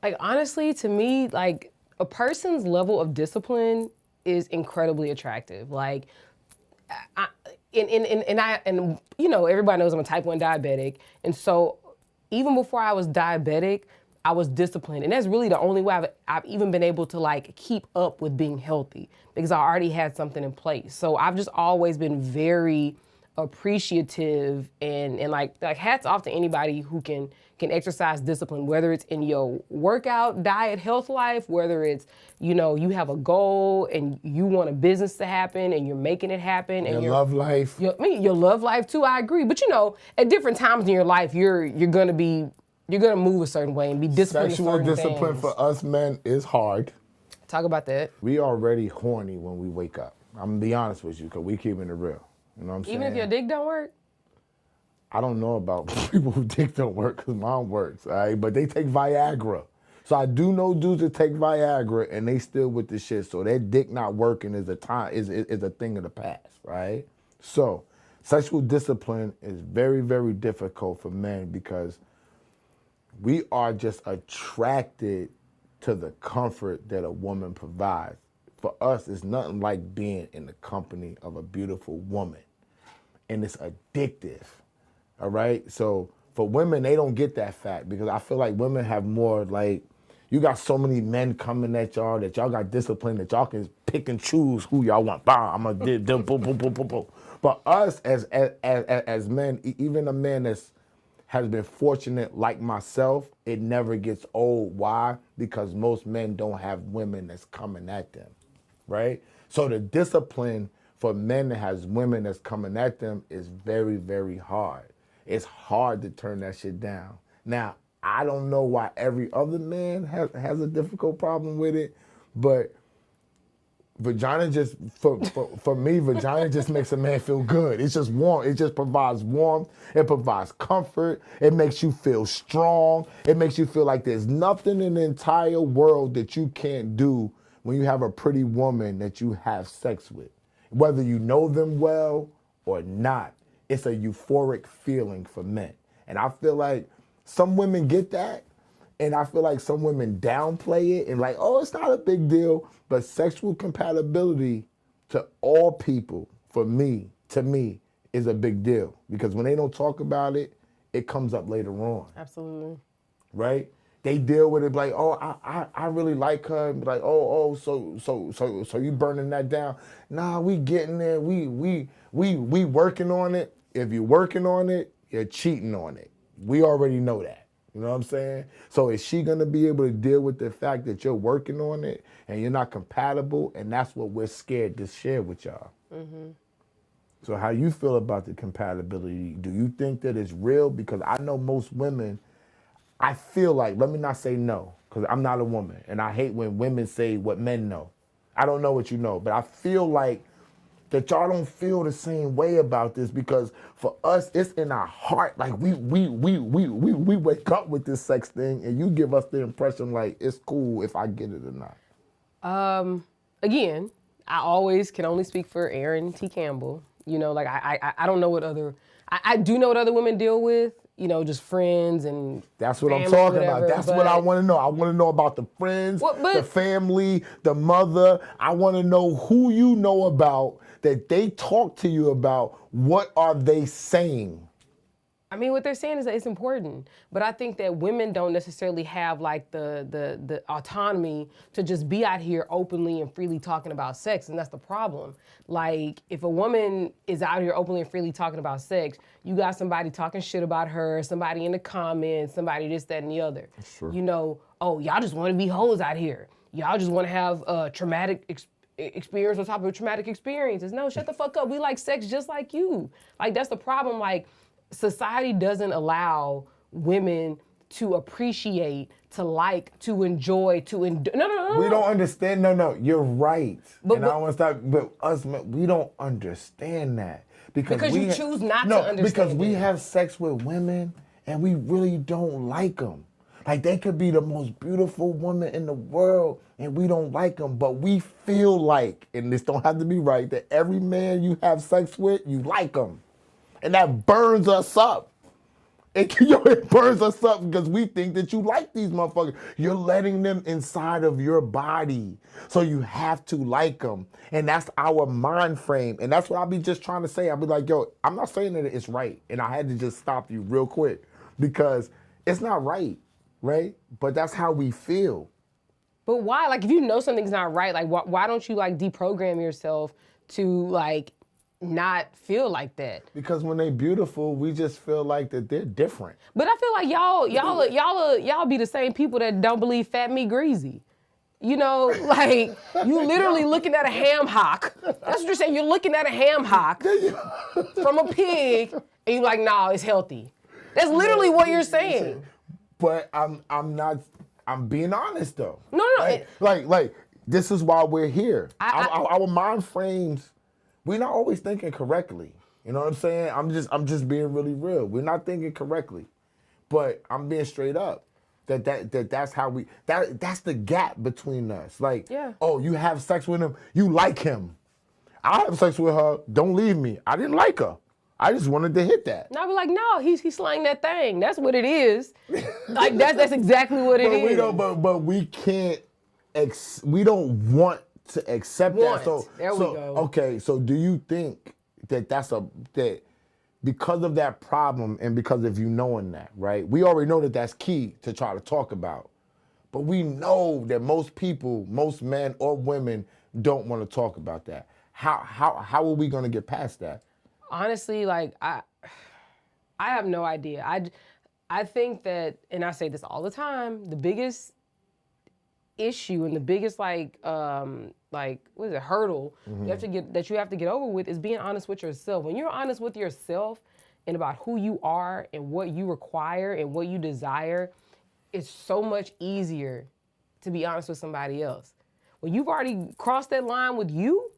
Like, honestly, to me, like, a person's level of discipline is incredibly attractive. Like, I, and you know, everybody knows I'm a type 1 diabetic. And so even before I was diabetic, I was disciplined. And that's really the only way I've even been able to like keep up with being healthy, because I already had something in place. So I've just always been very appreciative and like hats off to anybody who can exercise discipline, whether it's in your workout, diet, health life, whether it's, you know, you have a goal and you want a business to happen and you're making it happen, and Your love life. your love life too. I agree, but you know, at different times in your life, you're gonna move a certain way and be disciplined. Sexual in certain discipline things. for us men is hard. Talk about that. We already horny when we wake up. I'm gonna be honest with you, because we keeping it real. You know what I'm saying? Even if your dick don't work. I don't know about people who dick don't work, because mine works, all right? But they take Viagra. So I do know dudes that take Viagra and they still with the shit. So that dick not working is a thing of the past, right? So sexual discipline is very, very difficult for men, because we are just attracted to the comfort that a woman provides. For us, it's nothing like being in the company of a beautiful woman. And it's addictive, all right? So for women, they don't get that fact, because I feel like women have more, like, you got so many men coming at y'all that y'all got discipline that y'all can pick and choose who y'all want. Bah, I'm gonna do boom, boom, boom, boom, boom. But us as men, even a man has been fortunate like myself, it never gets old. Why? Because most men don't have women that's coming at them, right? So the discipline for men that has women that's coming at them is very, very hard. It's hard to turn that shit down. Now, I don't know why every other man has a difficult problem with it, but vagina just, for me, vagina just makes a man feel good. It's just warm. It just provides warmth. It provides comfort. It makes you feel strong. It makes you feel like there's nothing in the entire world that you can't do when you have a pretty woman that you have sex with. Whether you know them well or not, it's a euphoric feeling for men. And I feel like some women get that, and I feel like some women downplay it and like, oh, it's not a big deal. But sexual compatibility to all people, to me, is a big deal. Because when they don't talk about it, it comes up later on. Absolutely. Right? They deal with it like, oh, I really like her. And be like, so you burning that down? Nah, we getting there. We working on it. If you're working on it, you're cheating on it. We already know that. You know what I'm saying? So is she gonna be able to deal with the fact that you're working on it and you're not compatible? And that's what we're scared to share with y'all. Mm-hmm. So how you feel about the compatibility? Do you think that it's real? Because I know most women, I feel like, let me not say no, because I'm not a woman. And I hate when women say what men know. I don't know what you know, but I feel like that y'all don't feel the same way about this, because for us, it's in our heart. Like we wake up with this sex thing, and you give us the impression like it's cool if I get it or not. Again, I always can only speak for Aaron T. Campbell. You know, like I don't know what other, I do know what other women deal with, you know, just friends and that's what I'm family, talking whatever, about. That's what I want to know. I want to know about the friends, the family, the mother. I want to know who you know about that they talk to you about. What are they saying? I mean, what they're saying is that it's important, but I think that women don't necessarily have like the autonomy to just be out here openly and freely talking about sex, and that's the problem. Like, if a woman is out here openly and freely talking about sex, you got somebody talking shit about her, somebody in the comments, somebody this, that, and the other. Sure. You know, oh, y'all just want to be hoes out here. Y'all just want to have traumatic experience on top of traumatic experiences. No, shut the fuck up. We like sex just like you. Like, that's the problem. Like, society doesn't allow women to appreciate, to like, to enjoy, no. We don't understand. No, you're right. I don't want to stop. But us, we don't understand that because you choose not to understand. Because we have sex with women and we really don't like them. Like, they could be the most beautiful woman in the world and we don't like them, but we feel like, and this don't have to be right, that every man you have sex with, you like them. And that burns us up. It burns us up because we think that you like these motherfuckers. You're letting them inside of your body. So you have to like them. And that's our mind frame. And that's what I'll be just trying to say. I'll be like, yo, I'm not saying that it's right. And I had to just stop you real quick because it's not right, right? But that's how we feel. But why? Like, if you know something's not right, like, why don't you, like, deprogram yourself to, like, not feel like that? Because when they beautiful, we just feel like that they're different. But I feel like y'all be the same people that don't believe fat meat greasy. You know, like, you literally looking at a ham hock. That's what you're saying. You're looking at a ham hock from a pig, and you're like, nah, it's healthy. That's literally what you're saying. But I'm being honest though. No. Like this is why we're here. Our mind frames, we're not always thinking correctly. You know what I'm saying? I'm just being really real. We're not thinking correctly. But I'm being straight up. That's how that's the gap between us. Like, yeah. Oh, you have sex with him, you like him. I have sex with her, don't leave me. I didn't like her. I just wanted to hit that. And I'll be like, no, he's slaying that thing. That's what it is. Like, that's exactly what it is. But we can't, we don't want to accept that. So there we go. Okay, so do you think that that because of that problem and because of you knowing that, right? We already know that that's key to try to talk about. But we know that most people, most men or women don't want to talk about that. How are we going to get past that? Honestly, like, I have no idea. I think that, and I say this all the time, the biggest issue and the biggest hurdle you have to get over with is being honest with yourself. When you're honest with yourself and about who you are and what you require and what you desire, it's so much easier to be honest with somebody else. When you've already crossed that line with you,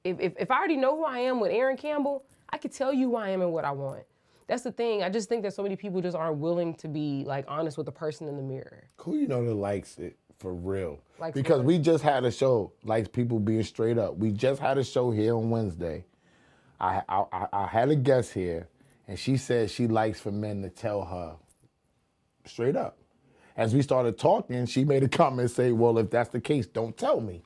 if I already know who I am with Aaron Campbell, I could tell you who I am and what I want. That's the thing. I just think that so many people just aren't willing to be, like, honest with the person in the mirror. Who you know that likes it for real? Like, because we just had a show, like people being straight up. We just had a show here on Wednesday. I had a guest here, and she said she likes for men to tell her straight up. As we started talking, she made a comment say, well, if that's the case, don't tell me.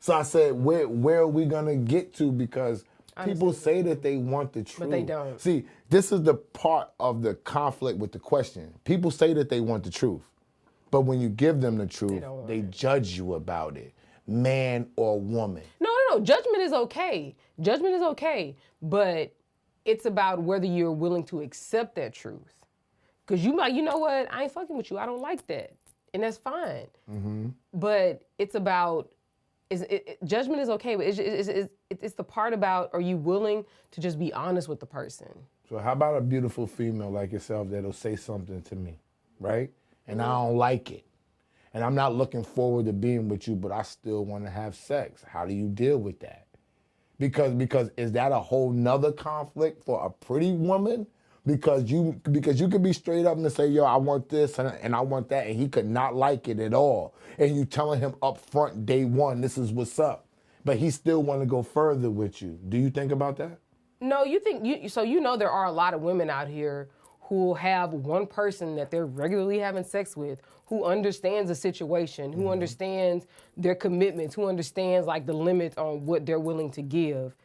So I said, where are we going to get to? Because people say that they want the truth. But they don't. See, this is the part of the conflict with the question. People say that they want the truth. But when you give them the truth, they judge you about it, man or woman. No. Judgment is okay. Judgment is okay. But it's about whether you're willing to accept that truth. Because you might, you know what? I ain't fucking with you. I don't like that. And that's fine. Mm-hmm. But it's about... judgment is okay, but it's the part about, are you willing to just be honest with the person? So how about a beautiful female like yourself that'll say something to me, right? And I don't like it. And I'm not looking forward to being with you, but I still want to have sex. How do you deal with that? Because is that a whole nother conflict for a pretty woman? Because you could be straight up and say, yo, I want this and I want that, and he could not like it at all. And you telling him up front, day one, this is what's up. But he still want to go further with you. Do you think about that? No, there are a lot of women out here who have one person that they're regularly having sex with, who understands the situation, who understands their commitments, who understands, like, the limits on what they're willing to give.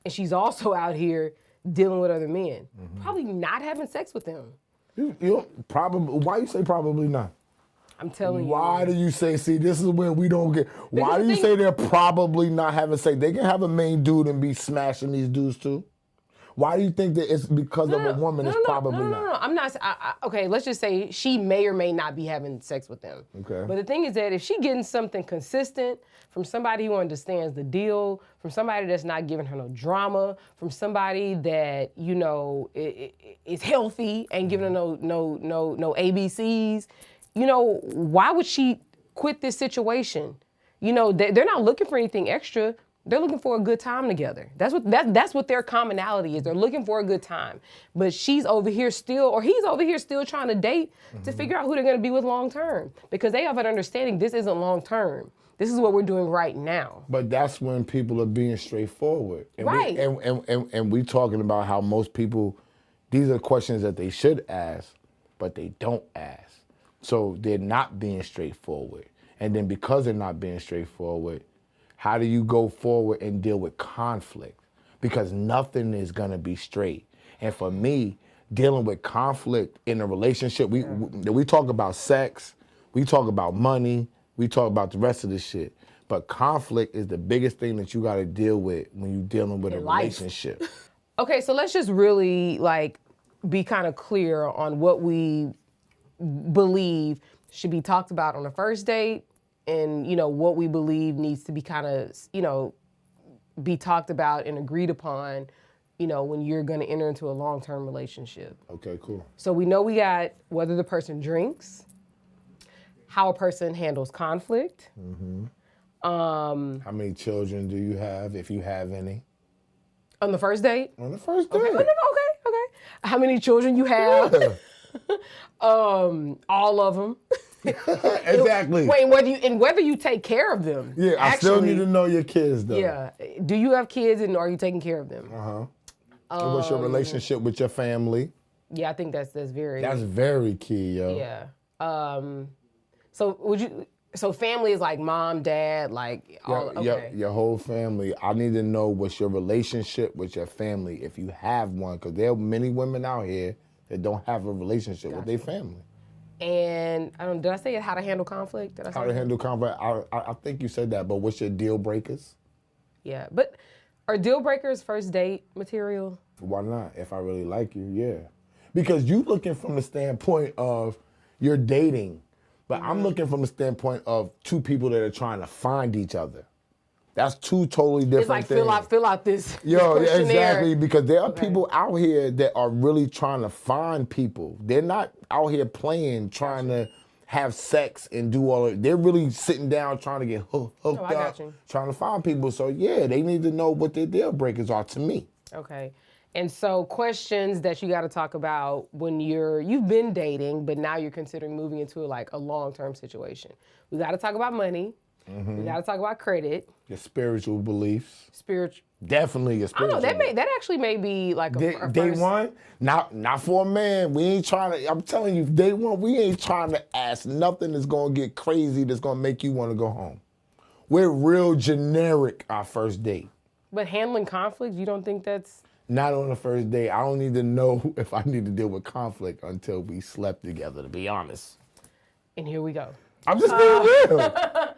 And she's also out here dealing with other men, probably not having sex with them. You probably. Why you say probably not? I'm telling you. Why do you say? See, this is where we don't get. Why do you say they're probably not having sex? They can have a main dude and be smashing these dudes too. Why do you think that it's because of a woman? It's probably not. No. I'm not. Okay, let's just say she may or may not be having sex with them. Okay. But the thing is that if she getting something consistent from somebody who understands the deal, from somebody that's not giving her no drama, from somebody that is healthy, ain't giving her no ABCs, why would she quit this situation? They're not looking for anything extra. They're looking for a good time together. That's what their commonality is. They're looking for a good time. But she's over here still, or he's over here still trying to date to figure out who they're going to be with long term. Because they have an understanding this isn't long term. This is what we're doing right now. But that's when people are being straightforward. And right. We talking about how most people These are questions that they should ask, but they don't ask. So they're not being straightforward. And then because they're not being straightforward, how do you go forward and deal with conflict? Because nothing is gonna be straight. And for me, dealing with conflict in a relationship, we talk about sex, we talk about money, we talk about the rest of this shit. But conflict is the biggest thing that you gotta deal with when you're dealing with a relationship. Okay, so let's just really like be kind of clear on what we believe should be talked about on the first date, and what we believe needs to be kind of be talked about and agreed upon when you're going to enter into a long-term relationship. Okay, cool. So we know we got whether the person drinks, how a person handles conflict. How many children do you have, if you have any? On the first date? On the first date. Okay, okay. How many children you have? Yeah. All of them. Exactly. Wait, whether you take care of them. Yeah, I still need to know your kids, though. Yeah. Do you have kids, and are you taking care of them? And what's your relationship with your family? Yeah, I think that's very. That's very key, yo. Yeah. So family is like mom, dad, like all. Okay. Your whole family. I need to know what's your relationship with your family, if you have one, because there are many women out here that don't have a relationship with their family. And did I say how to handle conflict? Did I say How to handle conflict? I think you said that, but what's your deal breakers? Yeah, but are deal breakers first date material? Why not? If I really like you, yeah. Because you looking from the standpoint of you're dating, but I'm looking from the standpoint of two people that are trying to find each other. That's two totally different it's like things. Fill out this Yo, questionnaire. exactly, because there are people out here that are really trying to find people. They're not out here playing, trying to have sex and do all of it. They're really sitting down trying to get hooked up, trying to find people. So yeah, they need to know what their deal breakers are, to me. Okay. And so questions that you got to talk about when you've been dating, but now you're considering moving into a long-term situation. We got to talk about money. We got to talk about credit. Your spiritual beliefs. Definitely your I don't spiritual know, that actually may be like a day first. one, not for a man. We ain't trying to, I'm telling you, day one, we ain't trying to ask nothing that's going to get crazy that's going to make you want to go home. We're real generic our first date. But handling conflict, you don't think that's... Not on the first date. I don't need to know if I need to deal with conflict until we slept together, to be honest. And here we go. I'm just being real.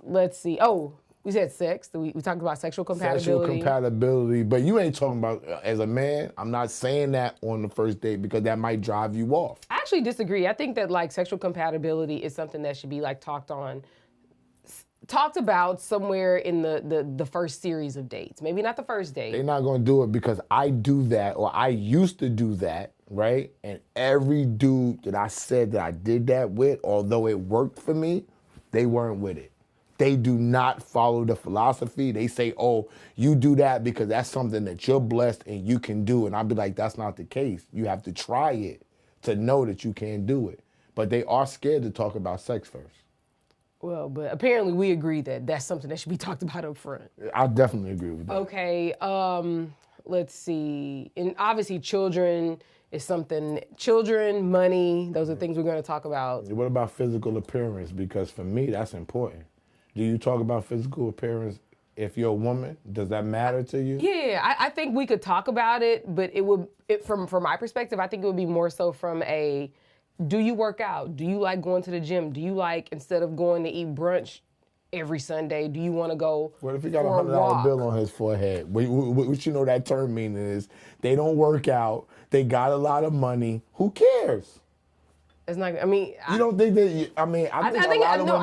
Let's see. Oh, we said sex. We talked about sexual compatibility. Sexual compatibility. But you ain't talking about, as a man, I'm not saying that on the first date because that might drive you off. I actually disagree. I think that sexual compatibility is something that should be talked about somewhere in the first series of dates. Maybe not the first date. They're not going to do it because I do that, or I used to do that, right? And every dude that I said that I did that with, although it worked for me, they weren't with it. They do not follow the philosophy. They say, oh, you do that because that's something that you're blessed and you can do. And I'll be like, that's not the case. You have to try it to know that you can do it. But they are scared to talk about sex first. Well, but apparently we agree that that's something that should be talked about up front. I definitely agree with that. Okay, let's see. And obviously children is something, children, money, those are things we're going to talk about. What about physical appearance? Because for me, that's important. Do you talk about physical appearance if you're a woman? Does that matter to you? Yeah, I think we could talk about it, but from my perspective, I think it would be more so from do you work out? Do you like going to the gym? Do you like, instead of going to eat brunch every Sunday, do you want to go What if he got for a $100 bill on his forehead? What you know that term meaning is they don't work out, they got a lot of money. Who cares? It's not, you don't think that, I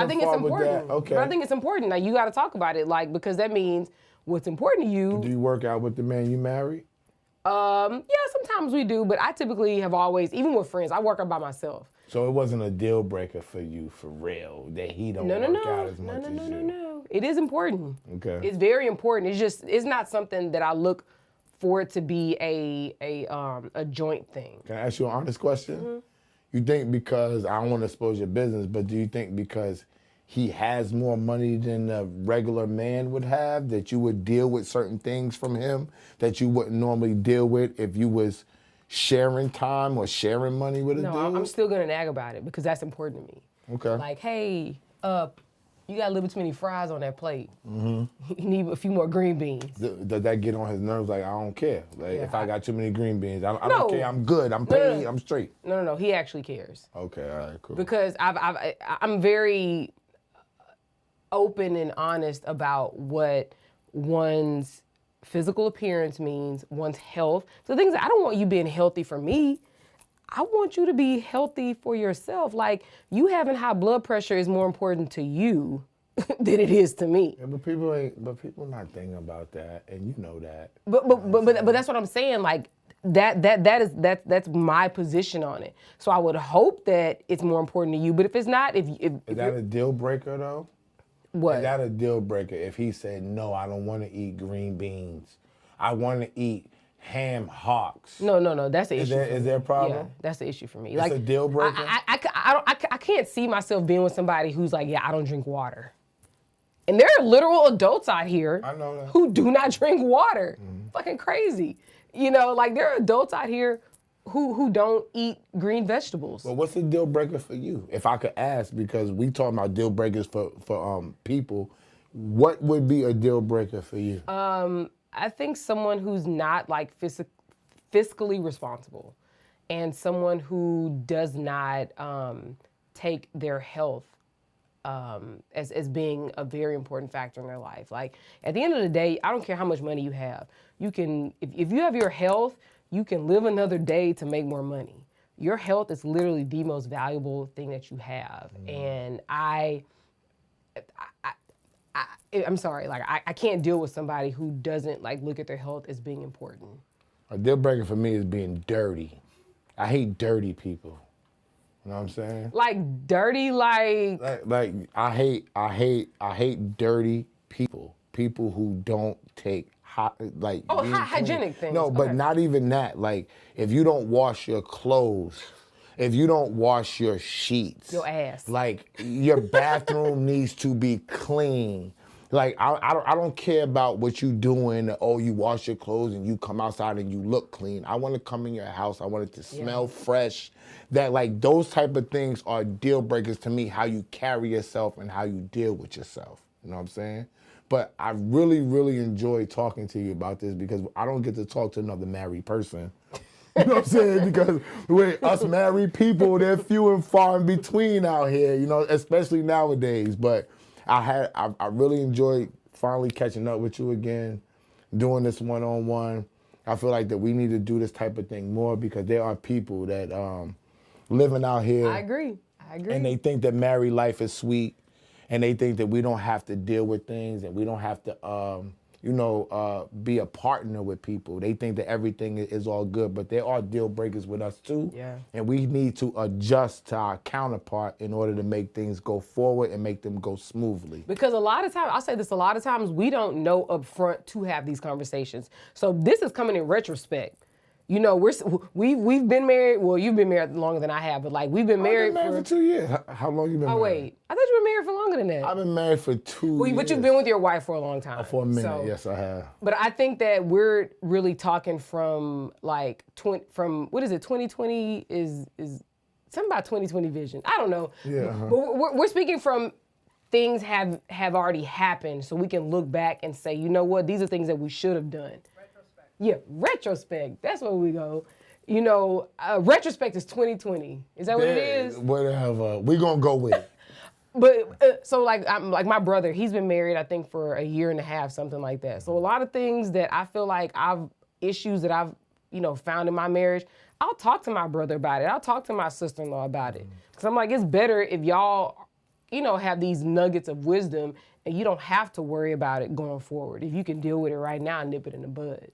think it's important. Okay. But I think it's important. Now, you got to talk about it, because that means what's important to you. Do you work out with the man you married? Yeah, sometimes we do, but I typically have always, even with friends, I work out by myself. So it wasn't a deal breaker for you, for real, that he don't work out as much as you? No. It is important. Okay. It's very important. It's not something that I look for it to be a joint thing. Can I ask you an honest question? You think because, I don't want to expose your business, but do you think because he has more money than a regular man would have, that you would deal with certain things from him that you wouldn't normally deal with if you was sharing time or sharing money with a dude? No, I'm still gonna nag about it because that's important to me. Okay. Like, hey, you got a little bit too many fries on that plate. You need a few more green beans. Does that get on his nerves? Like, I don't care. Like, Yeah, if I got too many green beans, I No. don't care. I'm good. I'm paid. I'm straight. No, he actually cares. Okay, all right, cool. Because I'm very open and honest about what one's physical appearance means, one's health. So things I don't want you being healthy for me. I want you to be healthy for yourself. Like, you having high blood pressure is more important to you than it is to me. Yeah, but people not thinking about that, and you know that. But that's what I'm saying. Like, that's my position on it. So I would hope that it's more important to you. But if it's not, if Is that a deal breaker though? what? Is that a deal breaker if he said, no, I don't want to eat green beans. I want to eat ham hocks. No, that's the issue. Is there a problem? Yeah, that's the issue for me. It's a deal breaker? I can't see myself being with somebody who's like, yeah, I don't drink water. And there are literal adults out here I know that. who do not drink water. Fucking crazy. You know, like there are adults out here who don't eat green vegetables. But what's the deal breaker for you? If I could ask, because we talking about deal breakers for people, what would be a deal breaker for you? I think someone who's not like fiscally responsible and someone who does not take their health as being a very important factor in their life. Like at the end of the day, I don't care how much money you have. You can, if you have your health, you can live another day to make more money. Your health is literally the most valuable thing that you have. And I'm sorry, like I can't deal with somebody who doesn't like look at their health as being important. A deal breaker for me is being dirty. I hate dirty people. You know what I'm saying? Like dirty, like I hate dirty people. People who don't take being hygienic things. No, but not even that. Like if you don't wash your clothes, if you don't wash your sheets, your ass. like your bathroom needs to be clean. Like I don't care about what you doing. Oh, you wash your clothes and you come outside and you look clean. I want to come in your house. I want it to smell fresh. That like those type of things are deal breakers to me. How you carry yourself and how you deal with yourself. You know what I'm saying? But I really, really enjoy talking to you about this because I don't get to talk to another married person. You know what I'm saying? Because with us married people, they're few and far in between out here, you know, especially nowadays. But I really enjoyed finally catching up with you again, doing this one-on-one. I feel like that we need to do this type of thing more because there are people that living out here. I agree. And they think that married life is sweet. And they think that we don't have to deal with things and we don't have to, be a partner with people. They think that everything is all good, but there are deal breakers with us too. Yeah. And we need to adjust to our counterpart in order to make things go forward and make them go smoothly. Because a lot of times, I'll say this, a lot of times we don't know up front to have these conversations. So this is coming in retrospect. You know, we've been married. Well, you've been married longer than I have, but like we've been married, for 2 years. How long you been married? Oh wait, I thought you were married for longer than that. I've been married for 2 years. But you've been with your wife for a long time. For a minute, so, yes, I have. But I think that we're really talking from like what is it? 2020 is something about 2020 vision. I don't know. Yeah. But we're speaking from things have already happened, so we can look back and say, you know what, these are things that we should have done. Yeah, retrospect. That's where we go. You know, retrospect is 2020. Is that what it is? Whatever. We're going to go with it. But so like my brother, he's been married, I think, for a year and a half, something like that. So a lot of things that I feel like issues that I've, found in my marriage, I'll talk to my brother about it. I'll talk to my sister-in-law about it. Because I'm like, it's better if y'all, have these nuggets of wisdom and you don't have to worry about it going forward. If you can deal with it right now and nip it in the bud.